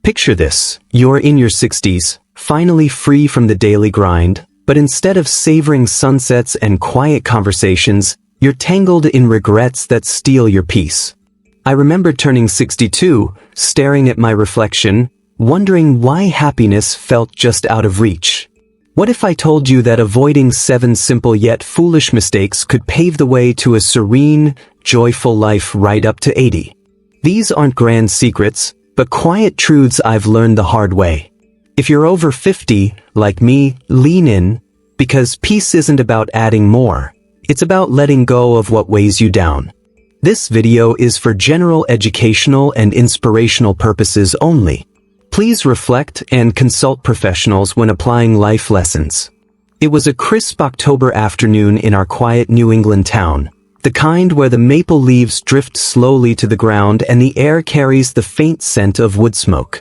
Picture this, you're in your 60s, finally free from the daily grind, but instead of savoring sunsets and quiet conversations, you're tangled in regrets that steal your peace. I remember turning 62, staring at my reflection, wondering why happiness felt just out of reach. What if I told you that avoiding 7 simple yet foolish mistakes could pave the way to a serene, joyful life right up to 80? These aren't grand secrets, but quiet truths I've learned the hard way. If you're over 50, like me, lean in, because peace isn't about adding more. It's about letting go of what weighs you down. This video is for general educational and inspirational purposes only. Please reflect and consult professionals when applying life lessons. It was a crisp October afternoon in our quiet New England town, the kind where the maple leaves drift slowly to the ground and the air carries the faint scent of wood smoke.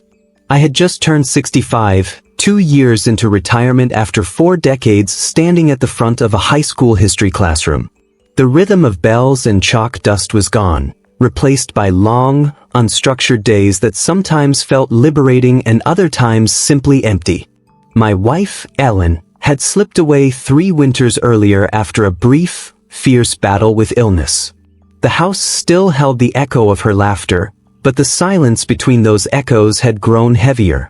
I had just turned 65, 2 years into retirement after 4 decades standing at the front of a high school history classroom. The rhythm of bells and chalk dust was gone, replaced by long, unstructured days that sometimes felt liberating and other times simply empty. My wife, Ellen, had slipped away 3 winters earlier after a brief, fierce battle with illness. The house still held the echo of her laughter, but the silence between those echoes had grown heavier.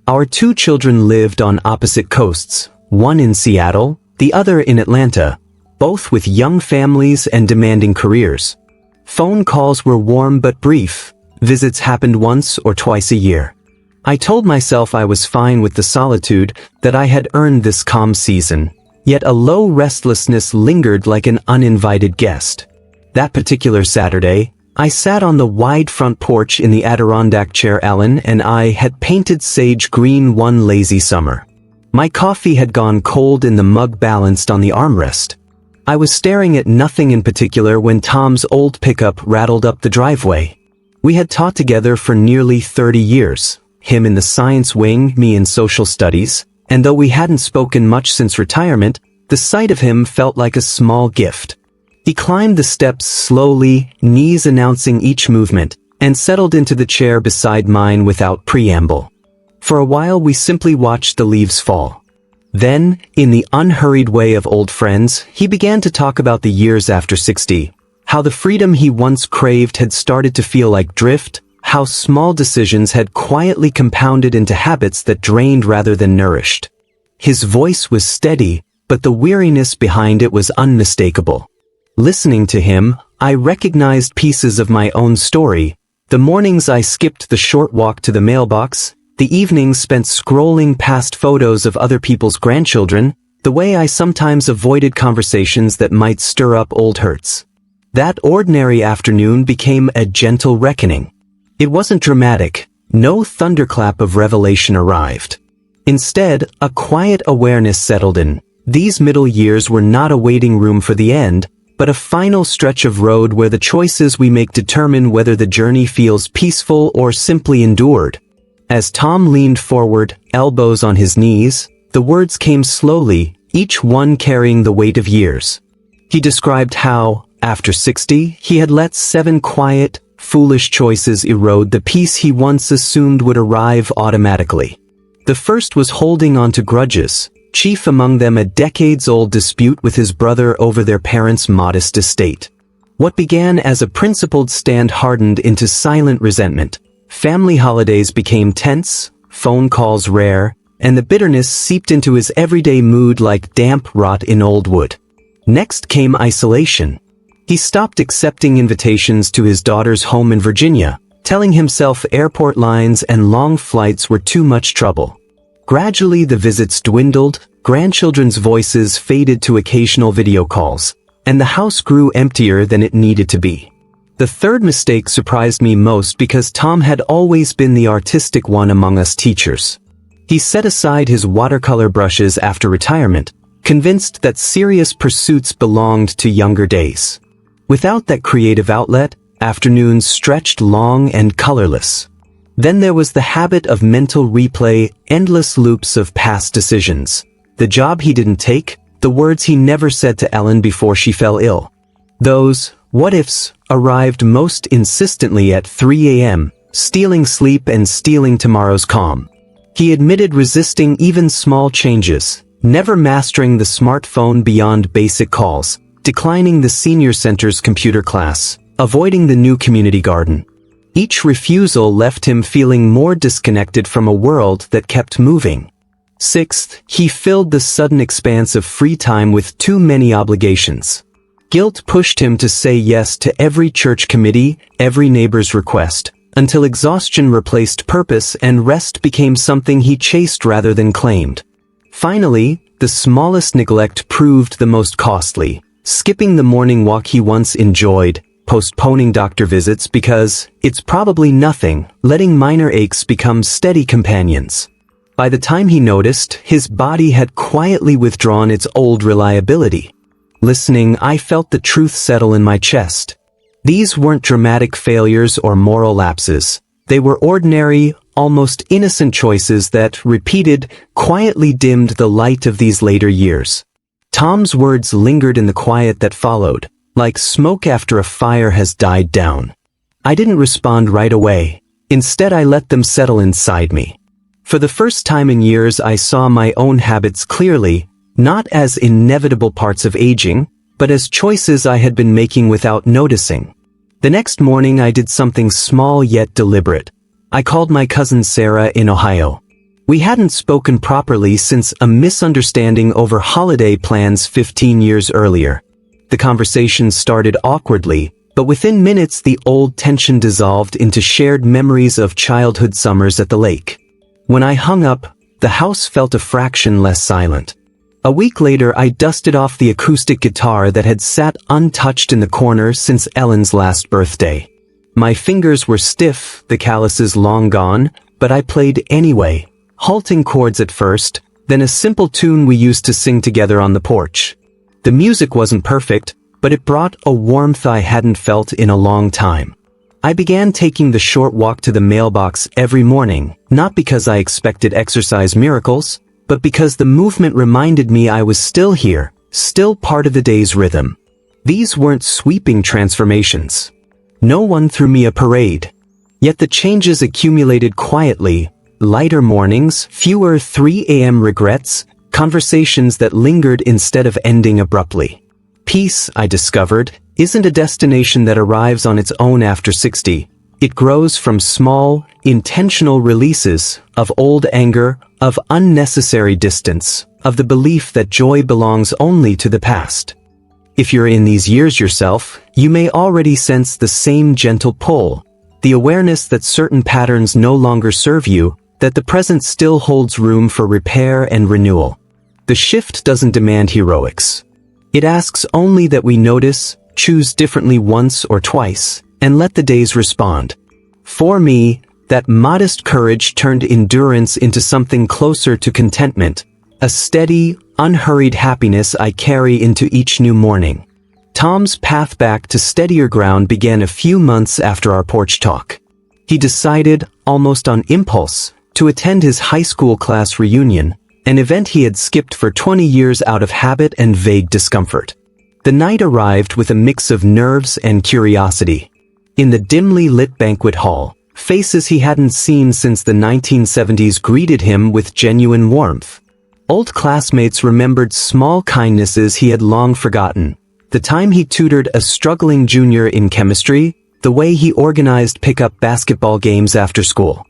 Our 2 children lived on opposite coasts, one in Seattle, the other in Atlanta, both with young families and demanding careers. Phone calls were warm but brief. Visits happened once or twice a year. I told myself I was fine with the solitude, that I had earned this calm season, yet a low restlessness lingered like an uninvited guest. That particular Saturday, I sat on the wide front porch in the Adirondack chair Ellen and I had painted sage green one lazy summer. My coffee had gone cold in the mug balanced on the armrest. I was staring at nothing in particular when Tom's old pickup rattled up the driveway. We had taught together for nearly 30 years, him in the science wing, me in social studies, and though we hadn't spoken much since retirement, the sight of him felt like a small gift. He climbed the steps slowly, knees announcing each movement, and settled into the chair beside mine without preamble. For a while we simply watched the leaves fall. Then, in the unhurried way of old friends, he began to talk about the years after 60, how the freedom he once craved had started to feel like drift, how small decisions had quietly compounded into habits that drained rather than nourished. His voice was steady, but the weariness behind it was unmistakable. Listening to him, I recognized pieces of my own story, the mornings I skipped the short walk to the mailbox, the evenings spent scrolling past photos of other people's grandchildren, the way I sometimes avoided conversations that might stir up old hurts. That ordinary afternoon became a gentle reckoning. It wasn't dramatic, no thunderclap of revelation arrived. Instead, a quiet awareness settled in. These middle years were not a waiting room for the end, but a final stretch of road where the choices we make determine whether the journey feels peaceful or simply endured. As Tom leaned forward, elbows on his knees, the words came slowly, each one carrying the weight of years. He described how, after 60, he had let 7 quiet, foolish choices erode the peace he once assumed would arrive automatically. The first was holding on to grudges, chief among them a decades-old dispute with his brother over their parents' modest estate. What began as a principled stand hardened into silent resentment. Family holidays became tense, phone calls rare, and the bitterness seeped into his everyday mood like damp rot in old wood. Next came isolation. He stopped accepting invitations to his daughter's home in Virginia, telling himself airport lines and long flights were too much trouble. Gradually the visits dwindled, grandchildren's voices faded to occasional video calls, and the house grew emptier than it needed to be. The third mistake surprised me most because Tom had always been the artistic one among us teachers. He set aside his watercolor brushes after retirement, convinced that serious pursuits belonged to younger days. Without that creative outlet, afternoons stretched long and colorless. Then there was the habit of mental replay, endless loops of past decisions. The job he didn't take, the words he never said to Ellen before she fell ill. Those what-ifs arrived most insistently at 3 a.m., stealing sleep and stealing tomorrow's calm. He admitted resisting even small changes, never mastering the smartphone beyond basic calls, declining the senior center's computer class, avoiding the new community garden. Each refusal left him feeling more disconnected from a world that kept moving. Sixth, he filled the sudden expanse of free time with too many obligations. Guilt pushed him to say yes to every church committee, every neighbor's request, until exhaustion replaced purpose and rest became something he chased rather than claimed. Finally, the smallest neglect proved the most costly, skipping the morning walk he once enjoyed, postponing doctor visits because it's probably nothing, letting minor aches become steady companions. By the time he noticed, his body had quietly withdrawn its old reliability. Listening, I felt the truth settle in my chest. These weren't dramatic failures or moral lapses. They were ordinary, almost innocent choices that, repeated, quietly dimmed the light of these later years. Tom's words lingered in the quiet that followed, like smoke after a fire has died down. I didn't respond right away. Instead, I let them settle inside me. For the first time in years, I saw my own habits clearly, not as inevitable parts of aging, but as choices I had been making without noticing. The next morning I did something small yet deliberate. I called my cousin Sarah in Ohio. We hadn't spoken properly since a misunderstanding over holiday plans 15 years earlier. The conversation started awkwardly, but within minutes the old tension dissolved into shared memories of childhood summers at the lake. When I hung up, the house felt a fraction less silent. A week later, I dusted off the acoustic guitar that had sat untouched in the corner since Ellen's last birthday. My fingers were stiff, the calluses long gone, but I played anyway, halting chords at first, then a simple tune we used to sing together on the porch. The music wasn't perfect, but it brought a warmth I hadn't felt in a long time. I began taking the short walk to the mailbox every morning, not because I expected exercise miracles, but because the movement reminded me I was still here, still part of the day's rhythm. These weren't sweeping transformations. No one threw me a parade. Yet the changes accumulated quietly: lighter mornings, fewer 3 a.m. regrets, conversations that lingered instead of ending abruptly. Peace, I discovered, isn't a destination that arrives on its own after 60. It grows from small, intentional releases of old anger, of unnecessary distance, of the belief that joy belongs only to the past. If you're in these years yourself, you may already sense the same gentle pull, the awareness that certain patterns no longer serve you, that the present still holds room for repair and renewal. The shift doesn't demand heroics. It asks only that we notice, choose differently once or twice, and let the days respond. For me, that modest courage turned endurance into something closer to contentment, a steady, unhurried happiness I carry into each new morning. Tom's path back to steadier ground began a few months after our porch talk. He decided, almost on impulse, to attend his high school class reunion, an event he had skipped for 20 years out of habit and vague discomfort. The night arrived with a mix of nerves and curiosity. In the dimly lit banquet hall, faces he hadn't seen since the 1970s greeted him with genuine warmth. Old classmates remembered small kindnesses he had long forgotten: the time he tutored a struggling junior in chemistry, the way he organized pickup basketball games after school.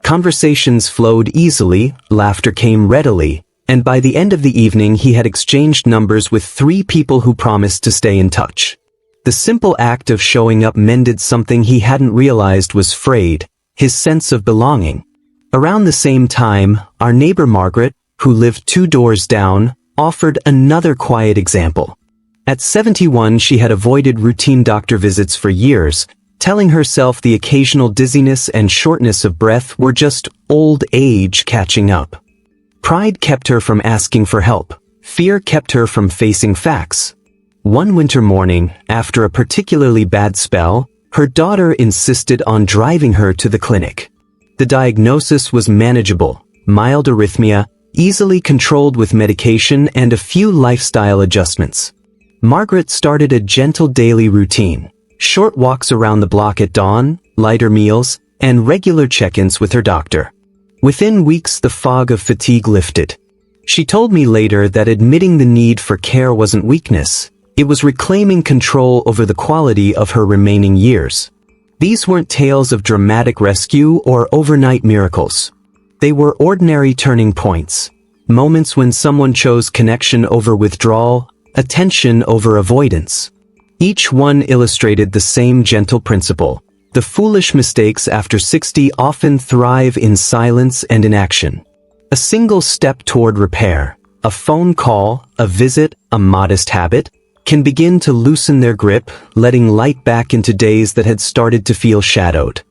Conversations flowed easily, laughter came readily, and by the end of the evening he had exchanged numbers with 3 people who promised to stay in touch. The simple act of showing up mended something he hadn't realized was frayed: his sense of belonging. Around the same time, our neighbor Margaret, who lived 2 doors down, offered another quiet example. At 71, she had avoided routine doctor visits for years, telling herself the occasional dizziness and shortness of breath were just old age catching up. Pride kept her from asking for help. Fear kept her from facing facts. One winter morning, after a particularly bad spell, her daughter insisted on driving her to the clinic. The diagnosis was manageable: mild arrhythmia, easily controlled with medication and a few lifestyle adjustments. Margaret started a gentle daily routine: short walks around the block at dawn, lighter meals, and regular check-ins with her doctor. Within weeks, the fog of fatigue lifted. She told me later that admitting the need for care wasn't weakness. It was reclaiming control over the quality of her remaining years. These weren't tales of dramatic rescue or overnight miracles. They were ordinary turning points, moments when someone chose connection over withdrawal, attention over avoidance. Each one illustrated the same gentle principle. The foolish mistakes after 60 often thrive in silence and inaction. A single step toward repair, a phone call, a visit, a modest habit, can begin to loosen their grip, letting light back into days that had started to feel shadowed.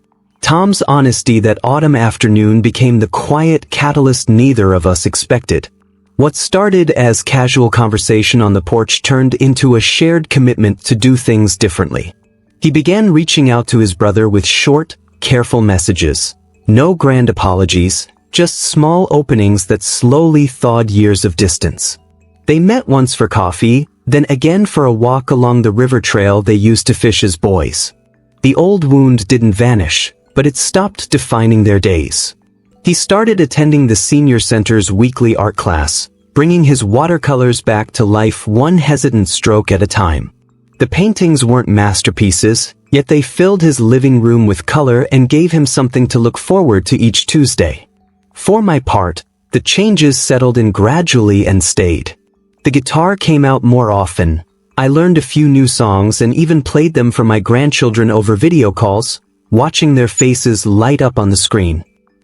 Tom's honesty that autumn afternoon became the quiet catalyst neither of us expected. What started as casual conversation on the porch turned into a shared commitment to do things differently. He began reaching out to his brother with short, careful messages. No grand apologies, just small openings that slowly thawed years of distance. They met once for coffee, then again for a walk along the river trail they used to fish as boys. The old wound didn't vanish, but it stopped defining their days. He started attending the senior center's weekly art class, bringing his watercolors back to life one hesitant stroke at a time. The paintings weren't masterpieces, yet they filled his living room with color and gave him something to look forward to each Tuesday. For my part, the changes settled in gradually and stayed. The guitar came out more often. I learned a few new songs and even played them for my grandchildren over video calls, watching their faces light up on the screen.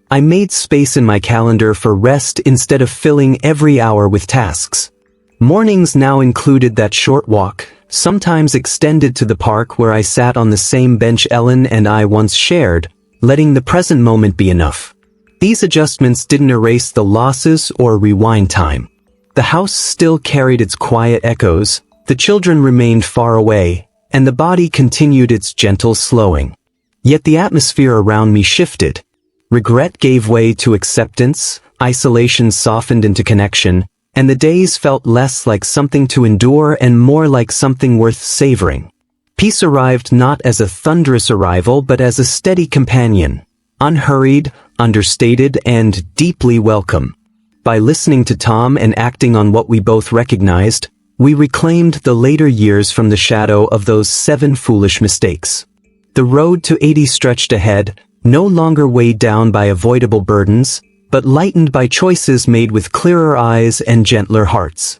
I made space in my calendar for rest instead of filling every hour with tasks. Mornings now included that short walk, sometimes extended to the park where I sat on the same bench Ellen and I once shared, letting the present moment be enough. These adjustments didn't erase the losses or rewind time. The house still carried its quiet echoes, the children remained far away, and the body continued its gentle slowing. Yet the atmosphere around me shifted. Regret gave way to acceptance, isolation softened into connection, and the days felt less like something to endure and more like something worth savoring. Peace arrived not as a thunderous arrival but as a steady companion, unhurried, understated, and deeply welcome. By listening to Tom and acting on what we both recognized, we reclaimed the later years from the shadow of those 7 foolish mistakes. The road to 80 stretched ahead, no longer weighed down by avoidable burdens, but lightened by choices made with clearer eyes and gentler hearts.